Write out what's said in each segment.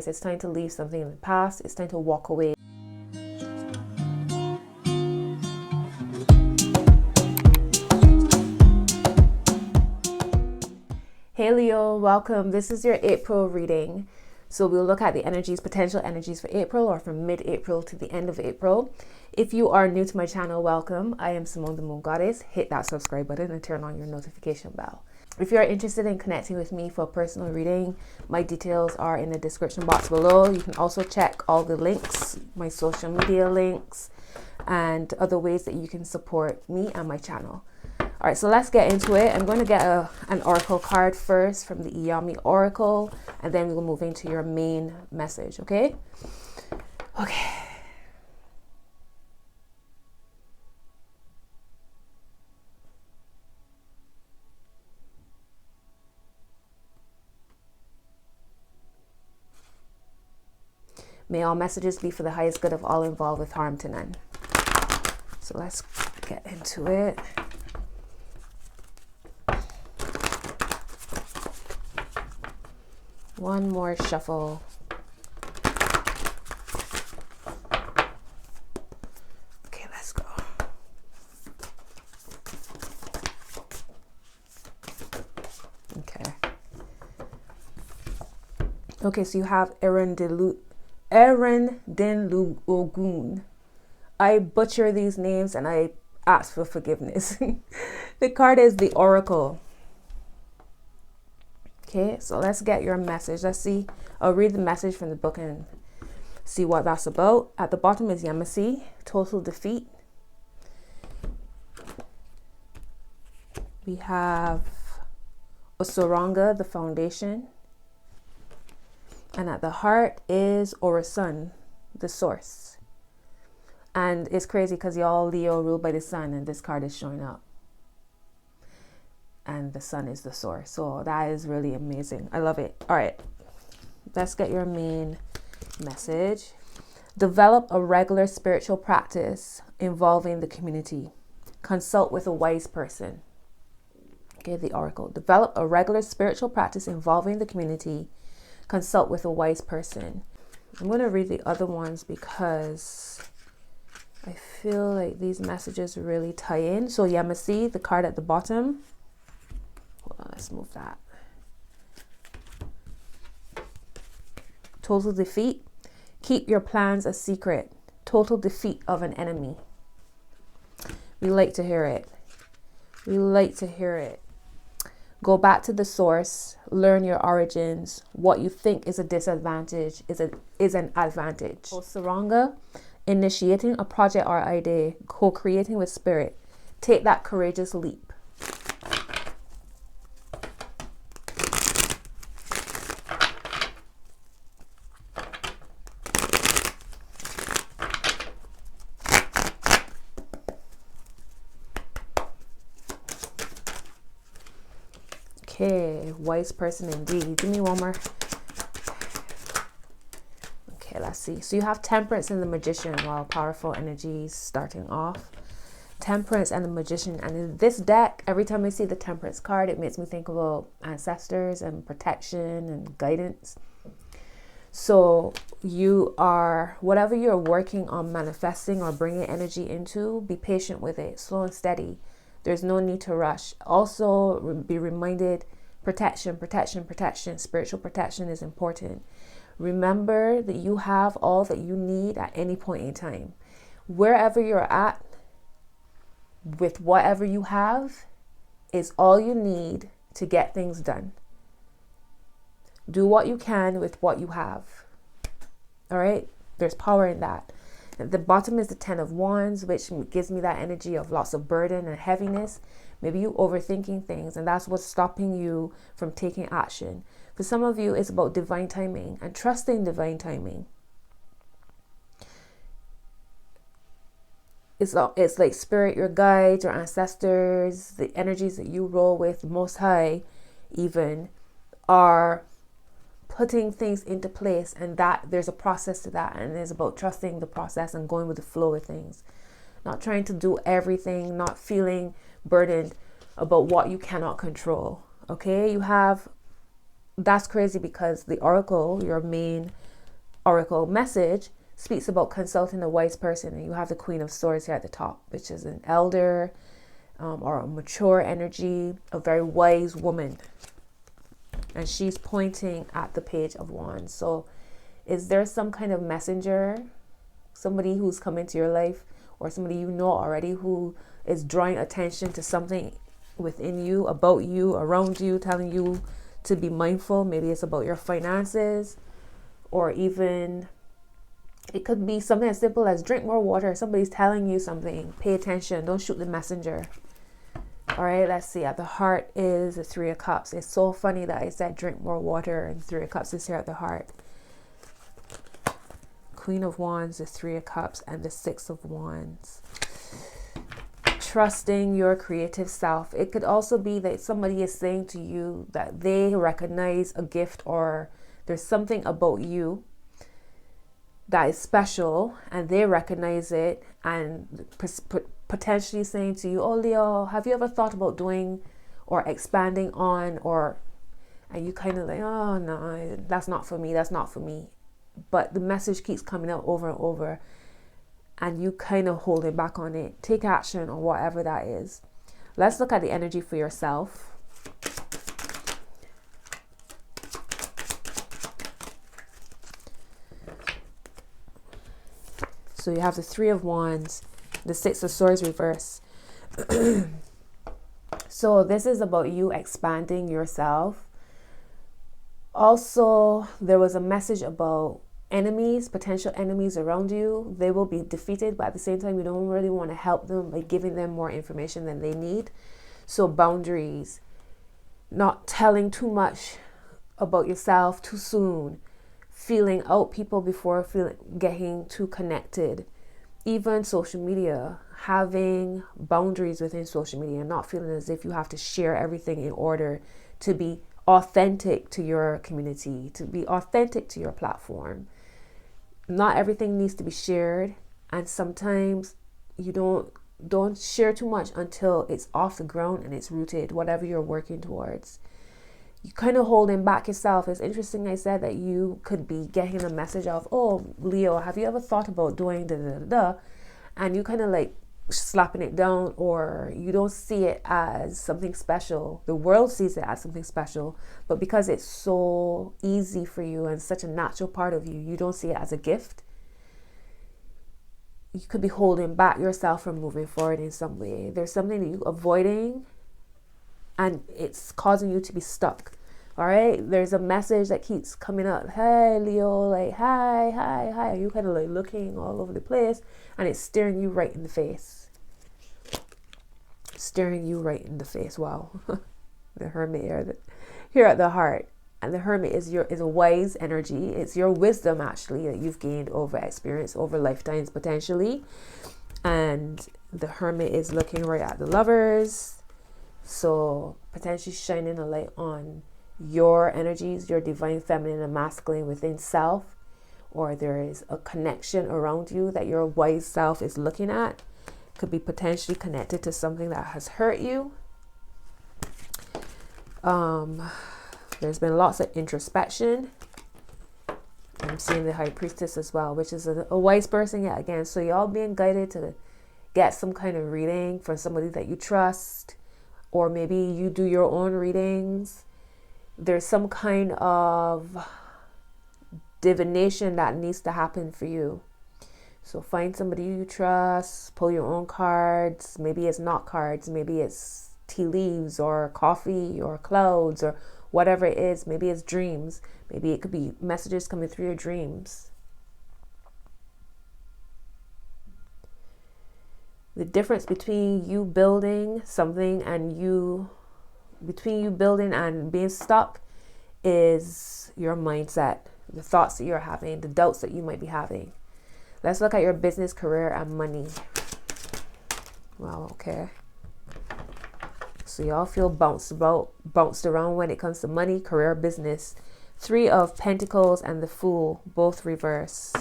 guys. It's time to leave something in the past. It's time to walk away. Hey Leo, welcome. This is your April reading. So we'll look at the energies, potential energies for April, or from mid-April to the end of April. If you are new to my channel, welcome. I am Simone the Moon Goddess. Hit that subscribe button and turn on your notification bell. If you are interested in connecting with me for a personal reading, my details are in the description box below. You can also check all the links, my social media links, and other ways that you can support me and my channel. All right, so let's get into it. I'm going to get an oracle card first from the Iyami Oracle, and then we'll move into your main message, okay? Okay. May all messages be for the highest good of all involved, with harm to none. So let's get into it. One more shuffle. Okay, let's go. Okay, so you have Eren Den Ogun. I butcher these names and I ask for forgiveness. The card is the Oracle. Okay, so let's get your message. Let's see. I'll read the message from the book and see what that's about. At the bottom is Yamasi, total defeat. We have Osoranga, the foundation. And at the heart is Orasun, the source. And it's crazy because y'all Leo ruled by the sun, and this card is showing up. And the sun is the source. So that is really amazing. I love it. All right, let's get your main message. Develop a regular spiritual practice involving the community. Consult with a wise person. Okay, the Oracle. Develop a regular spiritual practice involving the community. Consult with a wise person. I'm going to read the other ones because I feel like these messages really tie in. So Yamasi, the card at the bottom. Hold on, let's move that. Total defeat. Keep your plans a secret. Total defeat of an enemy. We like to hear it. We like to hear it. Go back to the source. Learn your origins. What you think is a disadvantage is an advantage. Saranga, initiating a project or idea, co-creating with spirit. Take that courageous leap. Okay, wise person indeed. Give me one more. Okay, let's see. So you have Temperance and the Magician. Wow, powerful energies starting off. Temperance and the Magician. And in this deck, every time I see the Temperance card, it makes me think about ancestors and protection and guidance. So you are, whatever you're working on manifesting or bringing energy into, be patient with it, slow and steady. There's no need to rush. Also, be reminded, protection, protection, protection. Spiritual protection is important. Remember that you have all that you need at any point in time. Wherever you're at, with whatever you have, is all you need to get things done. Do what you can with what you have. All right? There's power in that. At the bottom is the 10 of Wands, which gives me that energy of lots of burden and heaviness. Maybe you overthinking things, and that's what's stopping you from taking action. For some of you, it's about divine timing and trusting divine timing. It's like spirit, your guides, your ancestors, the energies that you roll with, Most High even, are putting things into place, and that there's a process to that, and it's about trusting the process and going with the flow of things, not trying to do everything, not feeling burdened about what you cannot control. Okay, you have, that's crazy because the Oracle, your main oracle message speaks about consulting a wise person, and you have the Queen of Swords here at the top, which is an elder or a mature energy, a very wise woman. And she's pointing at the Page of Wands. So is there some kind of messenger, somebody who's come into your life, or somebody you know already who is drawing attention to something within you, about you, around you, telling you to be mindful? Maybe it's about your finances, or even it could be something as simple as drink more water. Somebody's telling you something. Pay attention. Don't shoot the messenger. All right, let's see. At the heart is the Three of Cups. It's so funny that I said drink more water and Three of Cups is here at the heart. Queen of Wands, the Three of Cups, and the Six of Wands. Trusting your creative self. It could also be that somebody is saying to you that they recognize a gift, or there's something about you that is special and they recognize it, and potentially saying to you, oh Leo, have you ever thought about doing or expanding on, or, and you kind of like, oh no, that's not for me, that's not for me. But the message keeps coming out over and over, and you kind of holding back on it. Take action on whatever that is. Let's look at the energy for yourself. So you have the Three of Wands, the Six of Swords reverse. So this is about you expanding yourself. Also, there was a message about enemies, potential enemies around you. They will be defeated, but at the same time, you don't really want to help them by giving them more information than they need. So boundaries, not telling too much about yourself too soon, feeling out people before getting too connected. Even social media, having boundaries within social media, not feeling as if you have to share everything in order to be authentic to your community, to be authentic to your platform. Not everything needs to be shared, and sometimes you don't share too much until it's off the ground and it's rooted, whatever you're working towards. You kind of holding back yourself. It's interesting I said that you could be getting a message of, oh Leo, have you ever thought about doing da da da da, and you kind of like slapping it down, or you don't see it as something special. The world sees it as something special, but because it's so easy for you and such a natural part of you, you don't see it as a gift. You could be holding back yourself from moving forward in some way. There's something that you're avoiding and it's causing you to be stuck. All right, there's a message that keeps coming up. Hey Leo, like hi, hi, hi. You kind of like looking all over the place, and it's staring you right in the face. Staring you right in the face. Wow. The Hermit here at the heart, and the Hermit is a wise energy. It's your wisdom actually that you've gained over experience, over lifetimes potentially. And the Hermit is looking right at the Lovers. So potentially shining a light on your energies, your divine feminine and masculine within self, or there is a connection around you that your wise self is looking at. Could be potentially connected to something that has hurt you. There's been lots of introspection. I'm seeing the High Priestess as well, which is a wise person yet again. So y'all being guided to get some kind of reading from somebody that you trust, or maybe you do your own readings. There's some kind of divination that needs to happen for you. So find somebody you trust, pull your own cards. Maybe it's not cards, maybe it's tea leaves or coffee or clouds or whatever it is. Maybe it's dreams. Maybe it could be messages coming through your dreams. The difference between you building something and between you building and being stuck is your mindset, the thoughts that you're having, the doubts that you might be having. Let's look at your business, career, and money. Wow, okay. So y'all feel bounced around when it comes to money, career, business. Three of Pentacles and the Fool, both reverse.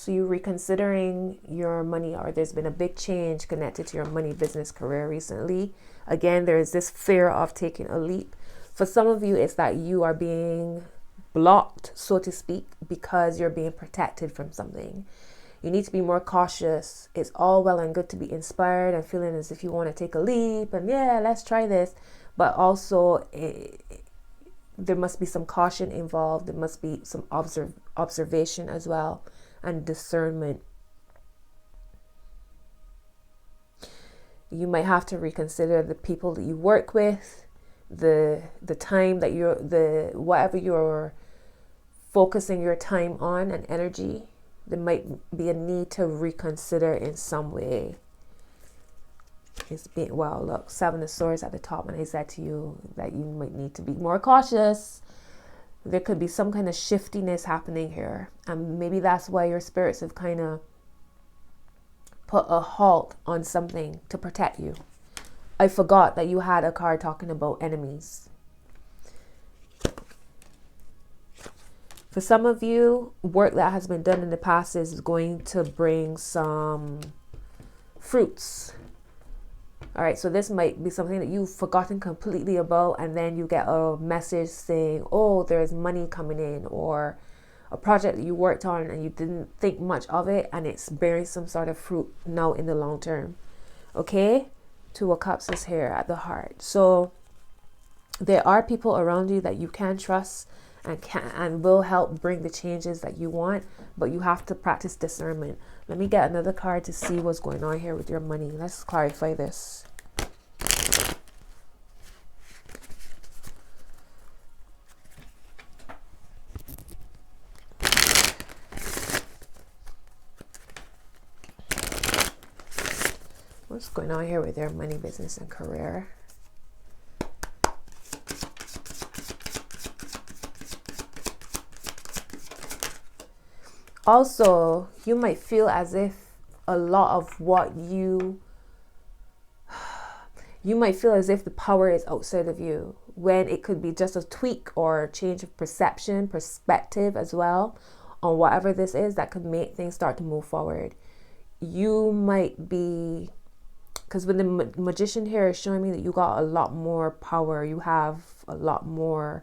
So you're reconsidering your money, or there's been a big change connected to your money, business, career recently. Again, there is this fear of taking a leap. For some of you, it's that you are being blocked, so to speak, because you're being protected from something. You need to be more cautious. It's all well and good to be inspired and feeling as if you want to take a leap and yeah, let's try this. But also, there must be some caution involved. There must be some observation as well, and discernment. You might have to reconsider the people that you work with, the time that whatever you're focusing your time on and energy. There might be a need to reconsider in some way. It's being, well, look, 7 of Swords at the top, and I said to you that you might need to be more cautious. There could be some kind of shiftiness happening here, and maybe that's why your spirits have kind of put a halt on something to protect you. I forgot that you had a card talking about enemies. For some of you, work that has been done in the past is going to bring some fruits. All right, so this might be something that you've forgotten completely about, and then you get a message saying, oh, there's money coming in, or a project that you worked on and you didn't think much of it, and it's bearing some sort of fruit now in the long term. Okay, 2 of Cups is here at the heart. So there are people around you that you can trust and will help bring the changes that you want, but you have to practice discernment. Let me get another card to see what's going on here with your money. Let's clarify this. What's going on here with your money, business, and career? Also, you might feel as if a lot of what you might feel as if the power is outside of you, when it could be just a tweak or change of perception, perspective as well, on whatever this is that could make things start to move forward. You might be, because when the Magician here is showing me that you got a lot more power, you have a lot more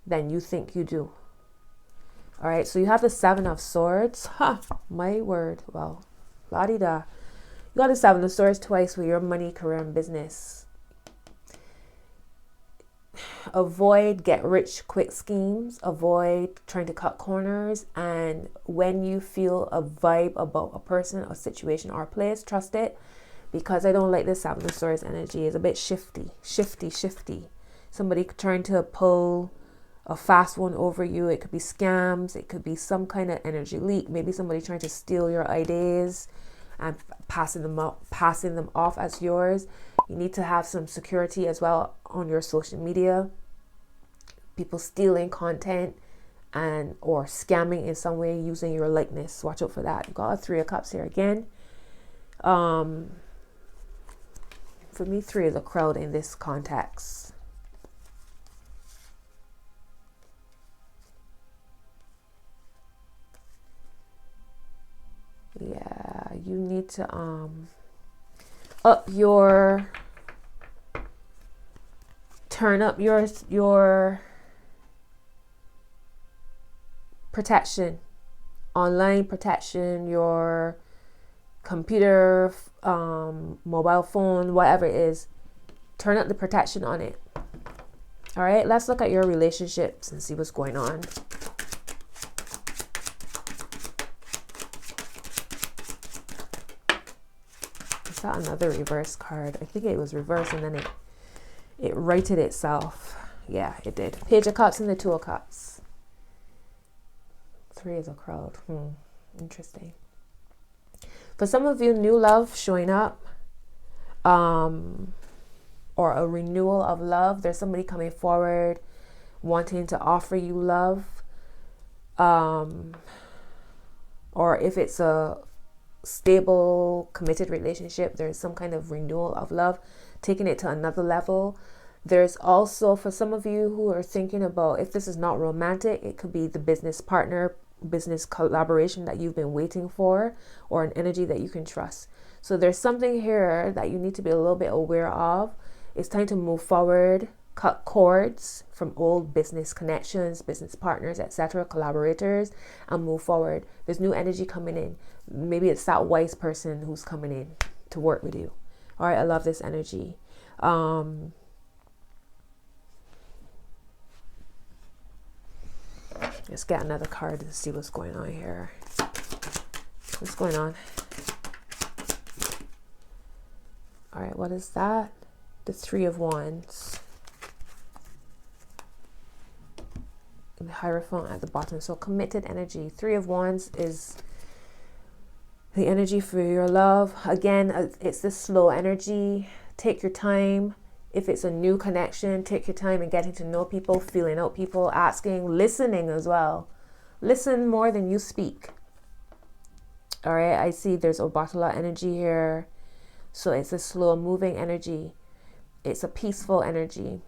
than you think you do. All right, so you have the 7 of Swords. My word. Well, la-di-da. You got the 7 of Swords twice with your money, career, and business. Avoid get-rich-quick schemes. Avoid trying to cut corners. And when you feel a vibe about a person, a situation, or a place, trust it. Because I don't like this 7 of Swords energy. It's a bit shifty. Somebody trying to pull a fast one over you. It could be scams. It could be some kind of energy leak. Maybe somebody trying to steal your ideas and passing them off as yours. You need to have some security as well on your social media. People stealing content and or scamming in some way using your likeness. Watch out for that. You got a 3 of Cups here again. For me, 3 is a crowd in this context. Yeah, you need to turn up your protection, online protection, your computer, mobile phone, whatever it is. Turn up the protection on it. All right, let's look at your relationships and see what's going on. I saw another reverse card. I think it was reversed and then it righted itself. Yeah, it did. Page of Cups and the 2 of Cups. 3 is a crowd. Interesting. For some of you, new love showing up, or a renewal of love. There's somebody coming forward wanting to offer you love, or if it's a stable, committed relationship, there's some kind of renewal of love, taking it to another level. There's also, for some of you who are thinking about, if this is not romantic, it could be the business partner business collaboration that you've been waiting for, or an energy that you can trust. So there's something here that you need to be a little bit aware of. It's time to move forward, cut cords from old business connections, business partners, etc., collaborators, and move forward. There's new energy coming in. Maybe it's that wise person who's coming in to work with you. All right, I love this energy. Let's get another card to see what's going on here. What's going on? All right, what is that? The Three of Wands. The Hierophant at the bottom. So committed energy. Three of Wands is the energy for your love. Again, it's this slow energy. Take your time. If it's a new connection, take your time in getting to know people, feeling out people, asking, listening as well. Listen more than you speak. All right, I see there's Obatala energy here. So it's a slow moving energy. It's a peaceful energy.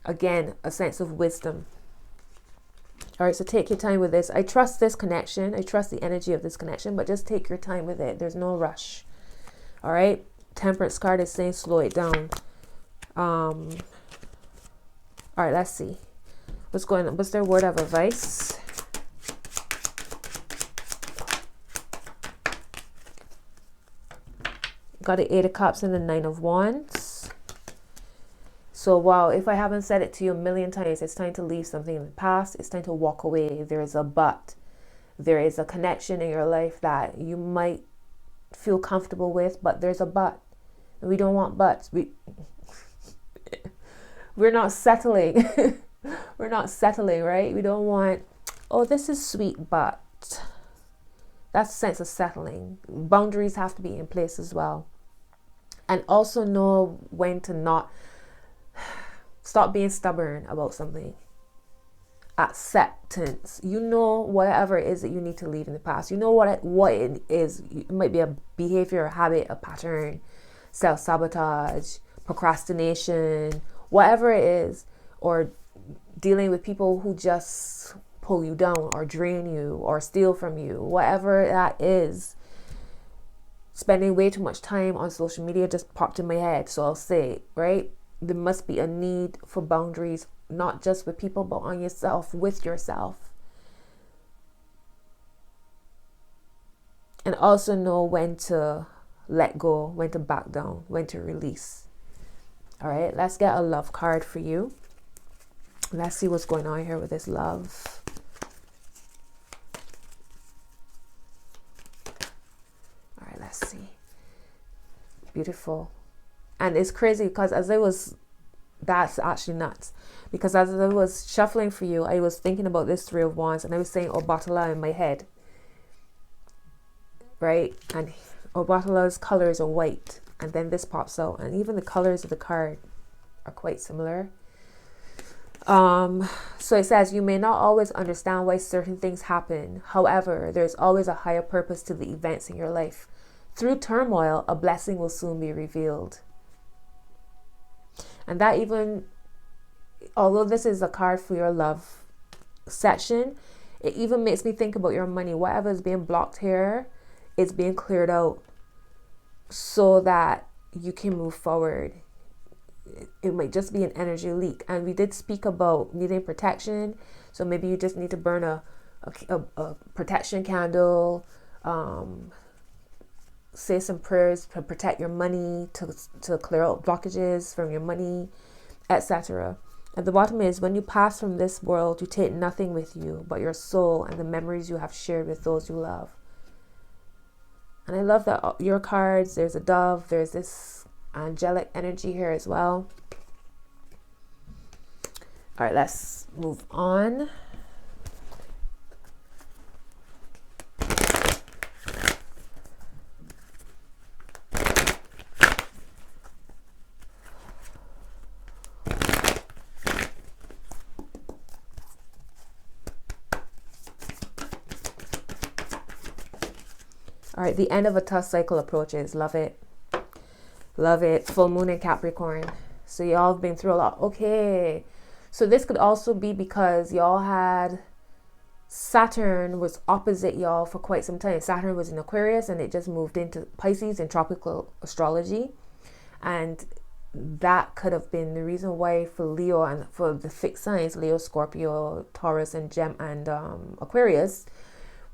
Again, a sense of wisdom. All right, so take your time with this. I trust this connection. I trust the energy of this connection, but just take your time with it. There's no rush. All right, Temperance card is saying slow it down. All right, let's see what's going on. What's their word of advice? Got the Eight of Cups and the Nine of Wands. So wow, if I haven't said it to you a million times, it's time to leave something in the past. It's time to walk away. There is a but. There is a connection in your life that you might feel comfortable with, but there's a but. And we don't want buts. We're not settling. We're not settling, right? We don't want, oh, this is sweet, but that's a sense of settling. Boundaries have to be in place as well. And also know when to not stop being stubborn about something. Acceptance. You know whatever it is that you need to leave in the past. You know what it is. It might be a behavior, a habit, a pattern, self-sabotage, procrastination, whatever it is, or dealing with people who just pull you down or drain you or steal from you, whatever that is. Spending way too much time on social media just popped in my head, so I'll say it, right? There must be a need for boundaries, not just with people, but on yourself, with yourself. And also know when to let go, when to back down, when to release. All right, let's get a love card for you. Let's see what's going on here with this love. All right, let's see. Beautiful. And it's crazy because that's actually nuts. Because as I was shuffling for you, I was thinking about this Three of Wands and I was saying Obatala in my head. Right? And Obatala's colors are white. And then this pops out. And even the colors of the card are quite similar. So it says, you may not always understand why certain things happen. However, there's always a higher purpose to the events in your life. Through turmoil, a blessing will soon be revealed. And that even, although this is a card for your love section, it even makes me think about your money. Whatever is being blocked here is being cleared out so that you can move forward. It might just be an energy leak. And we did speak about needing protection. So maybe you just need to burn a protection candle, say some prayers to protect your money, to clear out blockages from your money, etc. At the bottom is, when you pass from this world, you take nothing with you but your soul and the memories you have shared with those you love. And I love that your cards, there's a dove, there's this angelic energy here as well. All right, let's move on. All right, the end of a tough cycle approaches. Love it. Love it. Full moon in Capricorn. So y'all have been through a lot. Okay. So this could also be because y'all had Saturn was opposite y'all for quite some time. Saturn was in Aquarius and it just moved into Pisces in tropical astrology. And that could have been the reason why for Leo and for the fixed signs, Leo, Scorpio, Taurus, and Aquarius,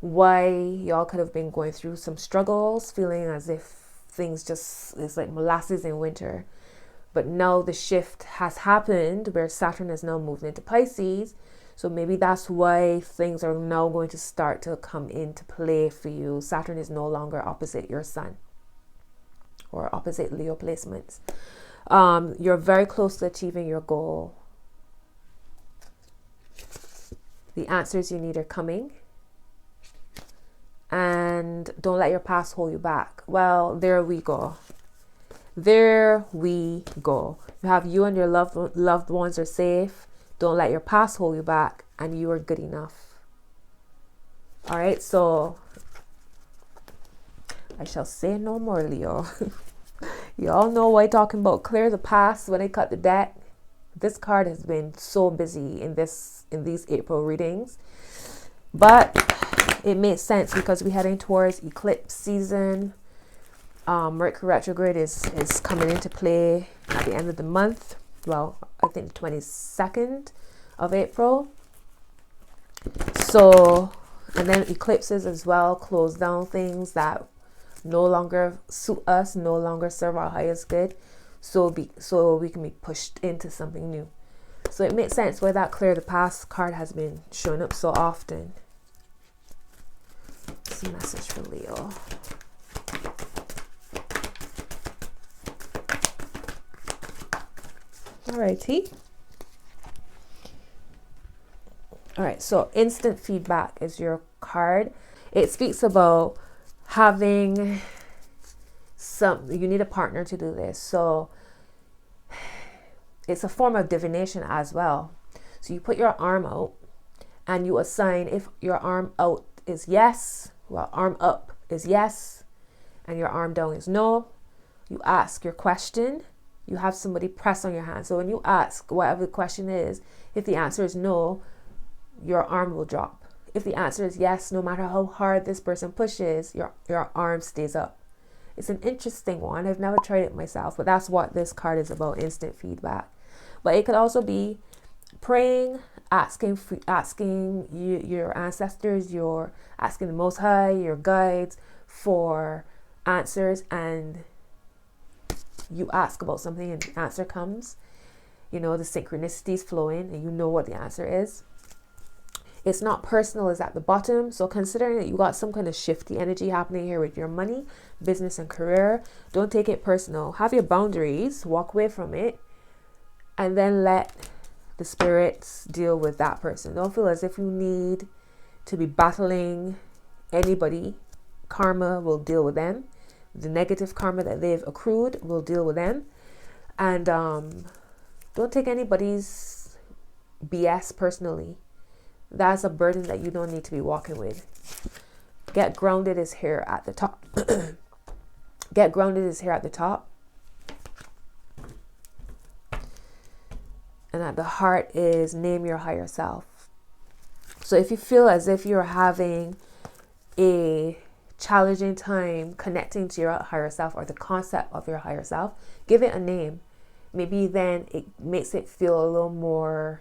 why y'all could have been going through some struggles, feeling as if things just is like molasses in winter. But now the shift has happened where Saturn has now moved into Pisces. So maybe that's why things are now going to start to come into play for you. Saturn is no longer opposite your sun or opposite Leo placements. You're very close to achieving your goal. The answers you need are coming. And don't let your past hold you back. Well, there we go. There we go. You have you and your loved ones are safe. Don't let your past hold you back, and you are good enough. All right, so I shall say no more, Leo. You all know why I'm talking about clear the past when I cut the deck. This card has been so busy in these April readings, but it makes sense because we're heading towards eclipse season. Mercury retrograde is coming into play at the end of the month. Well, I think the 22nd of April. So, and then eclipses as well close down things that no longer suit us, no longer serve our highest good. So we can be pushed into something new. So it makes sense why that clear the past card has been showing up so often. It's a message for Leo. Alrighty. Alright, so instant feedback is your card. It speaks about having you need a partner to do this. So it's a form of divination as well. So you put your arm out and you assign, if your arm out is yes, well, arm up is yes, and your arm down is no, you ask your question. You have somebody press on your hand. So when you ask whatever the question is, if the answer is no, your arm will drop. If the answer is yes, no matter how hard this person pushes, your arm stays up. It's an interesting one. I've never tried it myself, but that's what this card is about, instant feedback. But it could also be praying, asking your ancestors, asking the Most High, your guides for answers, and you ask about something and the answer comes. You know, the synchronicities flow in and you know what the answer is. It's not personal is at the bottom. So considering that you got some kind of shifty energy happening here with your money, business, and career, don't take it personal. Have your boundaries, walk away from it, and then let the spirits deal with that person. Don't feel as if you need to be battling anybody. Karma will deal with them. The negative karma that they've accrued will deal with them. And don't take anybody's BS personally. That's a burden that you don't need to be walking with. Get grounded is here at the top. Get grounded is here at the top. And at the heart is name your higher self. So if you feel as if you're having a challenging time connecting to your higher self or the concept of your higher self, give it a name. Maybe then it makes it feel a little more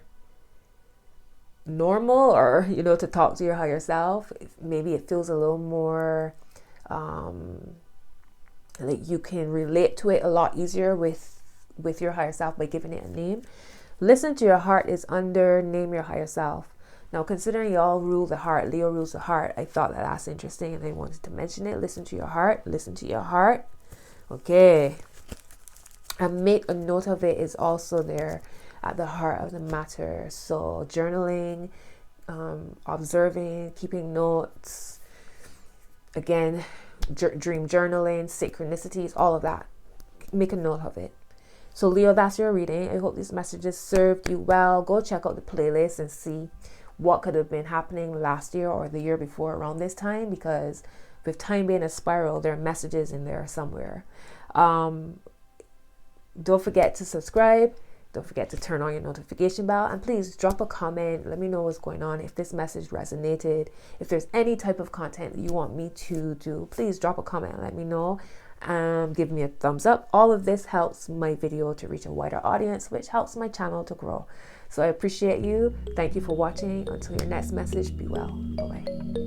normal, or to talk to your higher self. Maybe it feels a little more like you can relate to it a lot easier with your higher self by giving it a name. Listen to your heart is under name your higher self. Now, considering y'all rule the heart, Leo rules the heart, I thought that that's interesting and I wanted to mention it. Listen to your heart. Listen to your heart. Okay. And make a note of it is also there at the heart of the matter. So journaling, observing, keeping notes, again, dream journaling, synchronicities, all of that. Make a note of it. So Leo, that's your reading. I hope these messages served you well. Go check out the playlist and see what could have been happening last year or the year before around this time, because with time being a spiral, there are messages in there somewhere. Don't forget to subscribe, Don't forget to turn on your notification bell, and please drop a comment. Let me know what's going on. If this message resonated, if there's any type of content that you want me to do, please drop a comment and let me know. Give me a thumbs up. All of this helps my video to reach a wider audience, which helps my channel to grow. So I appreciate you. Thank you for watching. Until your next message, be well. Bye-bye.